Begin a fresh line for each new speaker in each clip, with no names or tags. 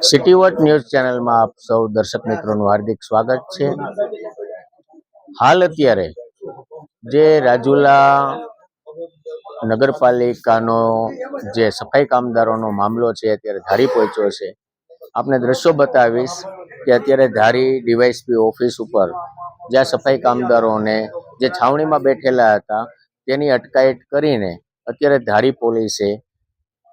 City watch news ચેનલમાં આપ સૌ દર્શક મિત્રોનું હાર્દિક સ્વાગત છે। હાલ અત્યારે જે રાજુલા નગરપાલિકાનો જે સફાઈ કામદારોનો મામલો છે અત્યારે ધારી પહોંચ્યો છે। આપને દ્રશ્યો બતાવીશ કે અત્યારે ધારી ડીવાયએસપી ઓફિસ ઉપર જ્યાં સફાઈ કામદારોને જે છાવણીમાં બેઠેલા હતા તેની અટકાયત કરીને અત્યારે ધારી પોલીસે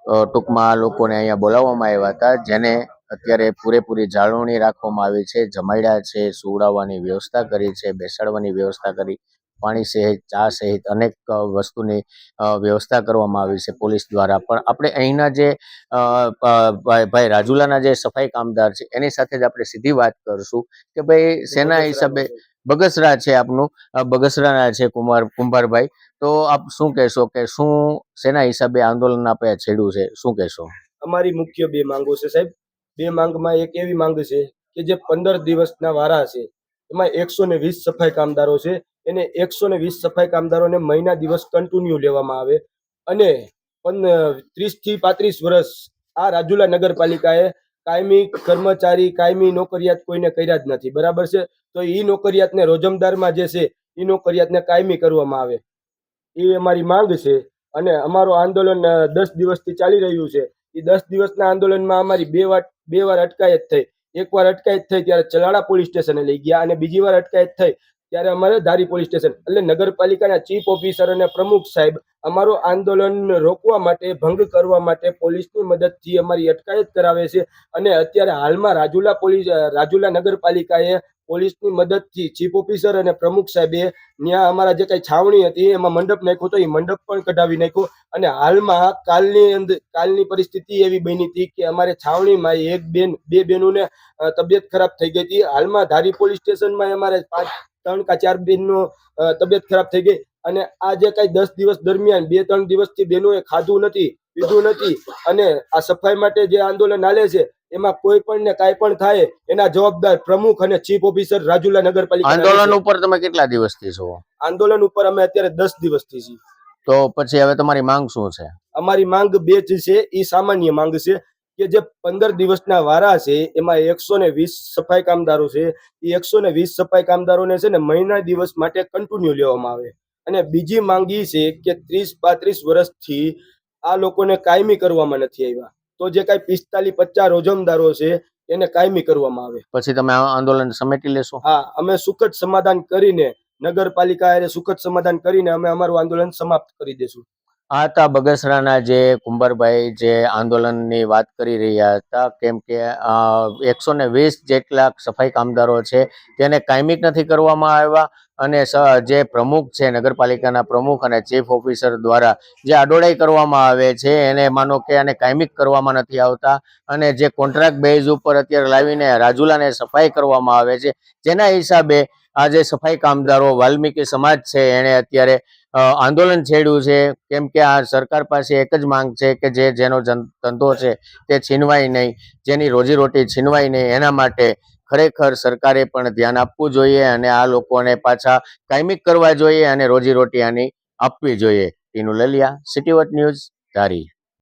ટૂંકમાં આ લોકોને અહીંયા બોલાવવામાં આવ્યા હતા, જેને અત્યારે પૂરેપૂરી જાળવણી રાખવામાં આવી છે। જમાડ્યા છે, સુવડાવવાની વ્યવસ્થા કરી છે, બેસાડવાની વ્યવસ્થા કરી, પાણી સહિત ચા સહિત અનેક વસ્તુની વ્યવસ્થા કરવામાં આવી છે પોલીસ દ્વારા। પણ આપણે અહીંના જે ભાઈ રાજુલાના જે સફાઈ કામદાર છે એની સાથે જ આપણે સીધી વાત કરશું કે ભાઈ શેના હિસાબે બગસરા છે આપનું, બગસરાના છે કુંભારભાઈ, તો આપ શું કહેશો કે શું શેના હિસાબે આંદોલન આપણે છેડ્યું છે, શું કહેશો?
અમારી મુખ્ય બે માંગો છે સાહેબ। બે માંગમાં એક એવી માંગ છે કે જે 15 દિવસના વારા છે એમાં 120 સફાઈ કામદારો છે, એને 120 સફાઈ કામદારોને મહિના દિવસ કન્ટિન્યુ લેવામાં આવે અને 30 થી 35 વર્ષ આ રાજુલા નગરપાલિકાએ કાયમી કર્મચારી, કાયમી નોકરિયાત કોઈને કર્યા જ નથી, બરાબર છે? તો એ નોકરિયાતને રોજમદારમાં જે છે એ નોકરિયાતને કાયમી કરવામાં આવે, એ અમારી માંગ છે। અને અમારું આંદોલન 10 દિવસથી ચાલી રહ્યું છે। એ 10 દિવસના આંદોલનમાં અમારી બે વાર અટકાયત થઈ। એકવાર અટકાયત થઈ ત્યારે ચલાળા પોલીસ સ્ટેશને લઈ ગયા અને બીજી વાર અટકાયત થઈ ત્યારે અમારે ધારી પોલીસ સ્ટેશન, એટલે નગરપાલિકાના ચીફ ઓફિસર અને પ્રમુખ સાહેબ અમારું આંદોલન રોકવા માટે, ભંગ કરવા માટે પોલીસની મદદથી અમારી અટકાયત કરાવે છે। અને અત્યારે હાલમાં રાજુલા નગરપાલિકાએ પોલીસની મદદથી ચીફ ઓફિસર અને પ્રમુખ સાહેબે ત્યાં અમારા જે કઈ છાવણી હતી એમાં મંડપ નાખ્યો હતો, એ મંડપ પણ કઢાવી નાખ્યો। અને હાલમાં કાલની પરિસ્થિતિ એવી બની હતી કે અમારે છાવણીમાં બે બહેનોને તબિયત ખરાબ થઈ ગઈ હતી। હાલમાં ધારી પોલીસ સ્ટેશનમાં અમારે 3 કે 4 બહેનનો તબિયત ખરાબ થઈ ગઈ અને આ જે કઈ 10 દિવસ દરમિયાન 2-3 દિવસથી બહેનોએ ખાધું નથી, પીધું નથી અને આ સફાઈ માટે જે આંદોલન હાલે છે એમાં કોઈ પણ ને કાંઈ પણ થાય એના જવાબદાર પ્રમુખ અને ચીફ ઓફિસર રાજુલા નગરપાલિકા।
આંદોલન ઉપર તમે કેટલા દિવસથી છો?
આંદોલન ઉપર અમે અત્યારે 10 દિવસથી છીએ।
તો પછી હવે તમારી માંગ શું છે?
અમારી માંગ બે જ છે, એ સામાન્ય માંગ છે કે જે 15 દિવસના વારા છે એમાં 120 સફાઈ કામદારો છે, એ 120 સફાઈ કામદારોને છે ને મહિના દિવસ માટે કન્ટિન્યુ લેવામાં આવે। અને બીજી માંગ એ છે કે 30-35 વર્ષથી આ લોકોને કાયમી કરવામાં નથી આવ્યા, તો જે કઈ 45-50 રોજમદારો છે એને કાયમી કરવામાં આવે।
પછી તમે આંદોલન સમેટી લેશો?
હા, અમે સુખદ સમાધાન કરીને, નગરપાલિકા સુખદ સમાધાન કરીને અમે અમારું આંદોલન સમાપ્ત કરી દેશું।
આ હતા બગસરાના જે કુંભારભાઈ જે આંદોલનની વાત કરી રહ્યા હતા, કેમ કે 120 જેટલા સફાઈ કામદારો છે તેને કાયમી નથી કરવામાં આવ્યા અને જે પ્રમુખ છે નગરપાલિકાના પ્રમુખ અને ચીફ ઓફિસર દ્વારા જે આડોડાઈ કરવામાં આવે છે એને માનો કે આને કાયમી કરવામાં નથી આવતા અને જે કોન્ટ્રાક્ટ બેઝ ઉપર અત્યારે લાવીને રાજુલાને સફાઈ કરવામાં આવે છે, જેના હિસાબે આ જે સફાઈ કામદારો વાલ્મીકી સમાજ છે એને અત્યારે આંદોલન છેડ્યું છે। કેમ કે આ સરકાર પાસે એક જ માંગ છે કે જેનો ધંધો છે તે છીનવાય નહીં, જેની રોજીરોટી છીનવાય નહીં, એના માટે ખરેખર સરકારે પણ ધ્યાન આપવું જોઈએ અને આ લોકોને પાછા કાયમી કરવા જોઈએ અને રોજીરોટી આની આપવી જોઈએ। Tinu Laliya, city watch news, ધારી।